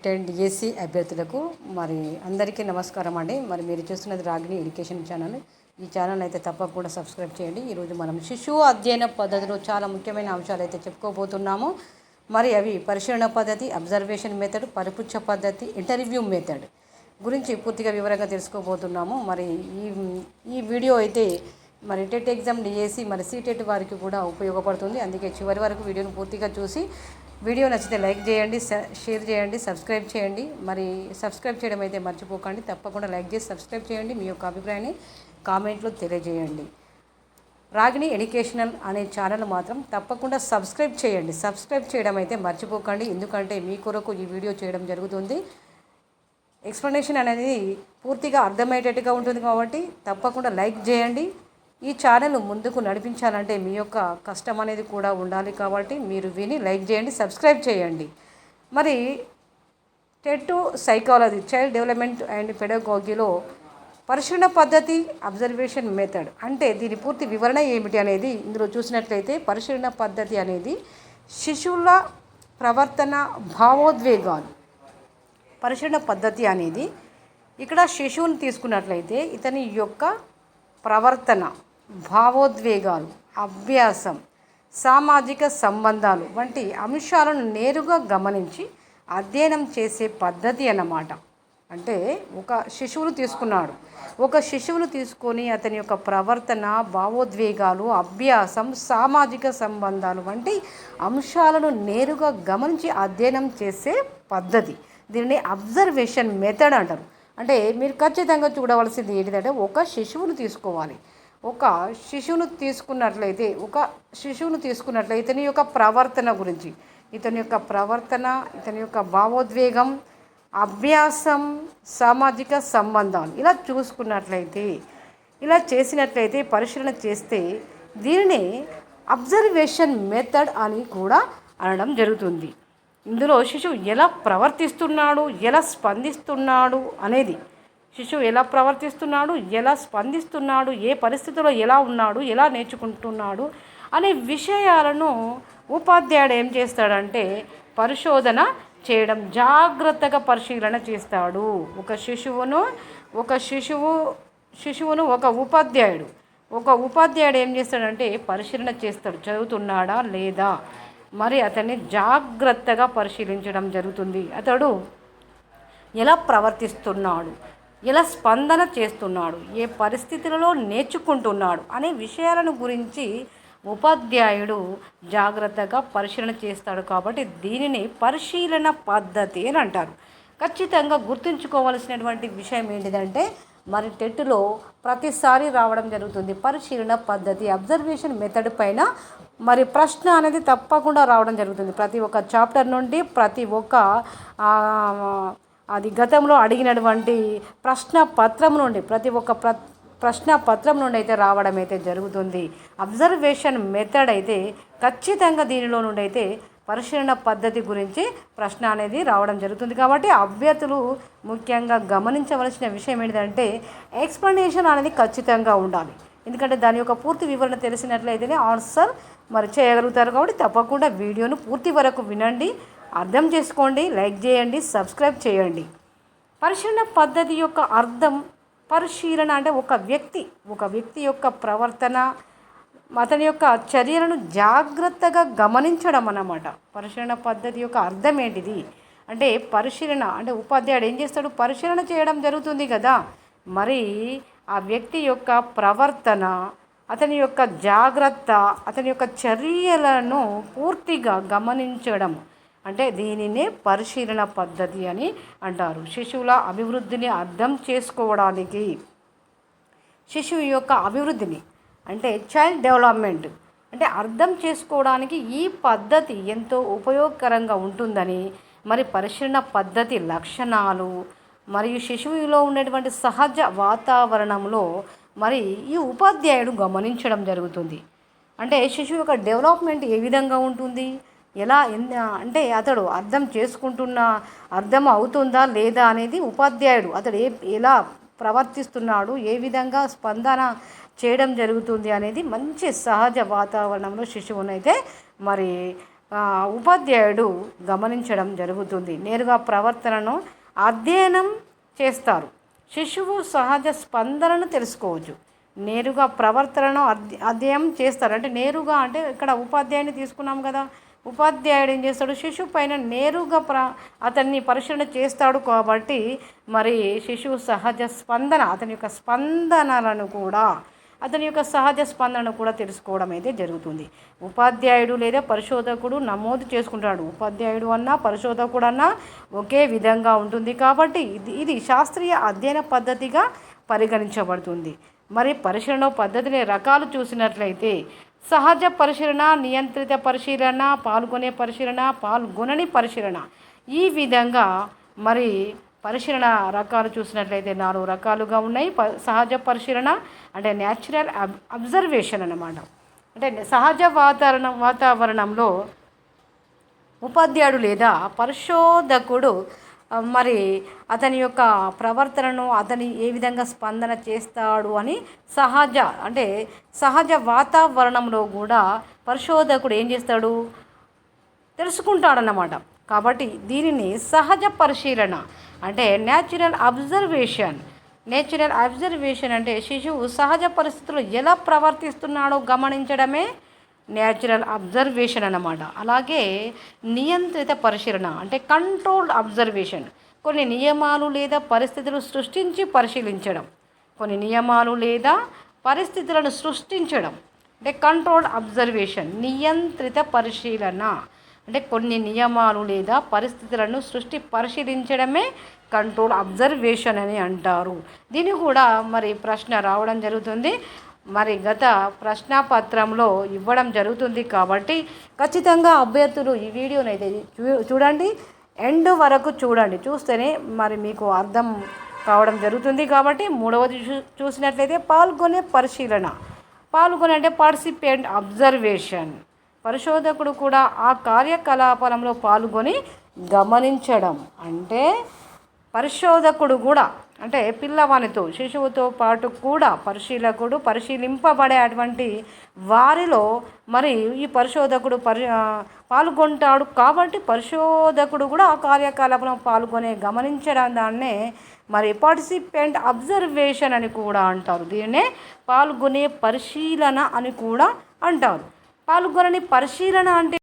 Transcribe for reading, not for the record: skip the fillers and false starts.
TET and AC అభ్యర్థులకు మరి అందరికీ నమస్కారం అండి. మరి మీరు చూస్తున్నది రాగిణి ఎడ్యుకేషన్ ఛానల్. ఈ ఛానల్ అయితే తప్పకుండా సబ్స్క్రైబ్ చేయండి. ఈరోజు మనం శిశువు అధ్యయన పద్ధతిలో చాలా ముఖ్యమైన అంశాలు అయితే చెప్పుకోబోతున్నాము. మరి అవి పరిశీలన పద్ధతి, అబ్జర్వేషన్ మెథడ్, పరిపుచ్చ పద్ధతి, ఇంటర్వ్యూ మెథడ్ గురించి పూర్తిగా వివరంగా తెలుసుకోబోతున్నాము. మరి ఈ వీడియో అయితే మరి టెట్ ఎగ్జామ్ డిఎస్సి మరి సీటెట్ వారికి కూడా ఉపయోగపడుతుంది. అందుకే చివరి వరకు వీడియోను పూర్తిగా చూసి వీడియో నచ్చితే లైక్ చేయండి, షేర్ చేయండి, సబ్స్క్రైబ్ చేయండి. మరి సబ్స్క్రైబ్ చేయడం అయితే మర్చిపోకండి. తప్పకుండా లైక్ చేసి సబ్స్క్రైబ్ చేయండి. మీ యొక్క అభిప్రాయాన్ని కామెంట్లో తెలియజేయండి. రాగిణి ఎడ్యుకేషనల్ అనే ఛానల్ మాత్రం తప్పకుండా సబ్స్క్రైబ్ చేయండి. సబ్స్క్రైబ్ చేయడం అయితే మర్చిపోకండి. ఎందుకంటే మీ కొరకు ఈ వీడియో చేయడం జరుగుతుంది. ఎక్స్ప్లెనేషన్ అనేది పూర్తిగా అర్థమయ్యేటట్టుగా ఉంటుంది కాబట్టి తప్పకుండా లైక్ చేయండి. ఈ ఛానల్ ముందుకు నడిపించాలంటే మీ యొక్క కష్టం అనేది కూడా ఉండాలి కాబట్టి మీరు విని లైక్ చేయండి, సబ్స్క్రైబ్ చేయండి. మరి TET psychology, child development and పెడగాగీలో పరిశీలన పద్ధతి, అబ్జర్వేషన్ మెథడ్ అంటే దీని పూర్తి వివరణ ఏమిటి అనేది ఇందులో చూసినట్లయితే పరిశీలన పద్ధతి అనేది శిశువుల ప్రవర్తన, భావోద్వేగాలు. పరిశీలన పద్ధతి అనేది ఇక్కడ శిశువుని తీసుకున్నట్లయితే ఇతని యొక్క ప్రవర్తన, భావోద్వేగాలు, అభ్యాసం, సామాజిక సంబంధాలు వంటి అంశాలను నేరుగా గమనించి అధ్యయనం చేసే పద్ధతి అన్నమాట. అంటే ఒక శిశువును తీసుకొని అతని యొక్క ప్రవర్తన, భావోద్వేగాలు, అభ్యాసం, సామాజిక సంబంధాలు వంటి అంశాలను నేరుగా గమనించి అధ్యయనం చేసే పద్ధతి. దీనిని అబ్జర్వేషన్ మెథడ్ అంటారు. అంటే మీరు ఖచ్చితంగా చూడవలసింది ఏంటిదంటే ఒక శిశువును తీసుకోవాలి. ఒక శిశువును తీసుకున్నట్లయితే ఇతని యొక్క ప్రవర్తన గురించి, ఇతని యొక్క భావోద్వేగం, అభ్యాసం, సామాజిక సంబంధాలు ఇలా చూసుకున్నట్లయితే, ఇలా చేసినట్లయితే పరిశీలన చేస్తే దీనిని అబ్జర్వేషన్ మెథడ్ అని కూడా అనడం జరుగుతుంది. ఇందులో శిశువు ఎలా ప్రవర్తిస్తున్నాడు, ఎలా స్పందిస్తున్నాడు అనేది, ఏ పరిస్థితుల్లో ఎలా ఉన్నాడు, ఎలా నేర్చుకుంటున్నాడు అనే విషయాలను ఉపాధ్యాయుడు ఏం చేస్తాడంటే పరిశోధన చేయడం, జాగ్రత్తగా పరిశీలన చేస్తాడు. ఒక ఉపాధ్యాయుడు ఏం చేస్తాడంటే పరిశీలన చేస్తాడు, చదువుతున్నాడా లేదా మరి అతన్ని జాగ్రత్తగా పరిశీలించడం జరుగుతుంది. అతడు ఎలా ప్రవర్తిస్తున్నాడు, ఎలా స్పందన చేస్తున్నాడు, ఏ పరిస్థితులలో నేర్చుకుంటున్నాడు అనే విషయాలను గురించి ఉపాధ్యాయుడు జాగ్రత్తగా పరిశీలన చేస్తాడు. కాబట్టి దీనిని పరిశీలన పద్ధతి అని అంటారు. ఖచ్చితంగా గుర్తుంచుకోవాల్సినటువంటి విషయం ఏంటిదంటే మరి టెట్లో ప్రతిసారి రావడం జరుగుతుంది పరిశీలన పద్ధతి, అబ్జర్వేషన్ మెథడ్ పైన మరి ప్రశ్న అనేది తప్పకుండా రావడం జరుగుతుంది. ప్రతి ఒక్క చాప్టర్ నుండి అది గతంలో అడిగినటువంటి ప్రశ్న పత్రం నుండి అయితే రావడం అయితే జరుగుతుంది. అబ్జర్వేషన్ మెథడ్ అయితే ఖచ్చితంగా దీనిలో నుండి అయితే పరిశీలన పద్ధతి గురించి ప్రశ్న అనేది రావడం జరుగుతుంది. కాబట్టి అభ్యర్థులు ముఖ్యంగా గమనించవలసిన విషయం ఏంటంటే ఎక్స్ప్లెనేషన్ అనేది ఖచ్చితంగా ఉండాలి. ఎందుకంటే దాని యొక్క పూర్తి వివరణ తెలిసినట్లయితేనే ఆన్సర్ మరి చేయగలుగుతారు. కాబట్టి తప్పకుండా వీడియోను పూర్తి వరకు వినండి, అర్థం చేసుకోండి, లైక్ చేయండి, సబ్స్క్రైబ్ చేయండి. పరిశీలన పద్ధతి యొక్క అర్థం, పరిశీలన అంటే ఒక వ్యక్తి యొక్క ప్రవర్తన, అతని యొక్క చర్యలను జాగ్రత్తగా గమనించడం అన్నమాట. పరిశీలన పద్ధతి యొక్క అర్థం ఏంటిది అంటే పరిశీలన అంటే ఉపాధ్యాయుడు ఏం చేస్తాడు, పరిశీలన చేయడం జరుగుతుంది కదా. మరి ఆ వ్యక్తి యొక్క ప్రవర్తన, అతని యొక్క జాగ్రత్త, అతని యొక్క చర్యలను పూర్తిగా గమనించడం అంటే దీనినే పరిశీలన పద్ధతి అని అంటారు. శిశువుల అభివృద్ధిని అర్థం చేసుకోవడానికి, శిశువు యొక్క అభివృద్ధిని అంటే చైల్డ్ డెవలప్మెంట్ అంటే అర్థం చేసుకోవడానికి ఈ పద్ధతి ఎంతో ఉపయోగకరంగా ఉంటుందని మరి పరిశీలన పద్ధతి లక్షణాలు మరియు శిశువులో ఉన్నటువంటి సహజ వాతావరణంలో మరి ఈ ఉపాధ్యాయుడు గమనించడం జరుగుతుంది. అంటే శిశువు యొక్క డెవలప్మెంట్ ఏ విధంగా ఉంటుంది, అంటే అతడు అర్థం అవుతుందా లేదా అనేది ఉపాధ్యాయుడు అతడు ఎలా ప్రవర్తిస్తున్నాడు, ఏ విధంగా స్పందన చేయడం జరుగుతుంది అనేది మంచి సహజ వాతావరణంలో శిశువునైతే మరి ఉపాధ్యాయుడు గమనించడం జరుగుతుంది. నేరుగా ప్రవర్తనను అధ్యయనం చేస్తారు. శిశువు సహజ స్పందనను తెలుసుకోవచ్చు. నేరుగా ప్రవర్తనను అధ్యయనం చేస్తారు. అంటే నేరుగా అంటే ఇక్కడ ఉపాధ్యాయుని తీసుకున్నాం కదా, ఉపాధ్యాయుడు ఏం చేస్తాడు, శిశువు పైన నేరుగా అతన్ని పరిశీలన చేస్తాడు. కాబట్టి మరి శిశువు సహజ స్పందన, అతని యొక్క సహజ స్పందనను కూడా తెలుసుకోవడం అయితే జరుగుతుంది. ఉపాధ్యాయుడు లేదా పరిశోధకుడు నమోదు చేసుకుంటాడు. ఉపాధ్యాయుడు అన్నా పరిశోధకుడు అన్నా ఒకే విధంగా ఉంటుంది. కాబట్టి ఇది శాస్త్రీయ అధ్యయన పద్ధతిగా పరిగణించబడుతుంది. మరి పరిశీలన పద్ధతిని రకాలు చూసినట్లయితే సహజ పరిశీలన, నియంత్రిత పరిశీలన, పాల్గొనే పరిశీలన, పాల్గొనని పరిశీలన, ఈ విధంగా మరి పరిశీలన రకాలు చూసినట్లయితే 4 రకాలుగా ఉన్నాయి. సహజ పరిశీలన అంటే న్యాచురల్ అబ్జర్వేషన్ అన్నమాట. అంటే సహజ వాతావరణంలో ఉపాధ్యాయుడు లేదా పరిశోధకుడు మరి అతని యొక్క ప్రవర్తనను, అతని ఏ విధంగా స్పందన చేస్తాడు అని సహజ వాతావరణంలో కూడా పరిశోధకుడు ఏం చేస్తాడు, తెలుసుకుంటాడన్నమాట. కాబట్టి దీనిని సహజ పరిశీలన అంటే న్యాచురల్ అబ్జర్వేషన్ అంటే శిశువు సహజ పరిస్థితుల్లో ఎలా ప్రవర్తిస్తున్నాడో గమనించడమే న్యాచురల్ అబ్జర్వేషన్ అన్నమాట. అలాగే నియంత్రిత పరిశీలన అంటే కంట్రోల్డ్ అబ్జర్వేషన్, కొన్ని నియమాలు లేదా పరిస్థితులు సృష్టించి పరిశీలించడం. అంటే కంట్రోల్డ్ అబ్జర్వేషన్. నియంత్రిత పరిశీలన అంటే కొన్ని నియమాలు లేదా పరిస్థితులను పరిశీలించడమే కంట్రోల్ అబ్జర్వేషన్ అని అంటారు. దీన్ని కూడా మరి ప్రశ్న రావడం జరుగుతుంది. మరి గత ప్రశ్నాపత్రంలో ఇవ్వడం జరుగుతుంది. కాబట్టి ఖచ్చితంగా అభ్యర్థులు ఈ వీడియోని అయితే చూడండి, ఎండ్ వరకు చూడండి. చూస్తేనే మరి మీకు అర్థం కావడం జరుగుతుంది. కాబట్టి 3వది చూసినట్లయితే పాల్గొనే అంటే పార్టిసిపెంట్ అబ్జర్వేషన్. పరిశోధకుడు కూడా ఆ కార్యకలాపాలలో పాల్గొని గమనించడం. అంటే పరిశోధకుడు కూడా అంటే పిల్లవానితో, శిశువుతో పాటు కూడా పరిశీలింపబడే అటువంటి వారిలో మరి ఈ పరిశోధకుడు పాల్గొంటాడు. కాబట్టి పరిశోధకుడు కూడా ఆ కార్యకలాపంలో గమనించడం దాన్నే మరి పార్టిసిపెంట్ అబ్జర్వేషన్ అని కూడా అంటారు. దీన్నే పాల్గొనే పరిశీలన అని కూడా అంటారు. పాల్గొనని పరిశీలన అంటే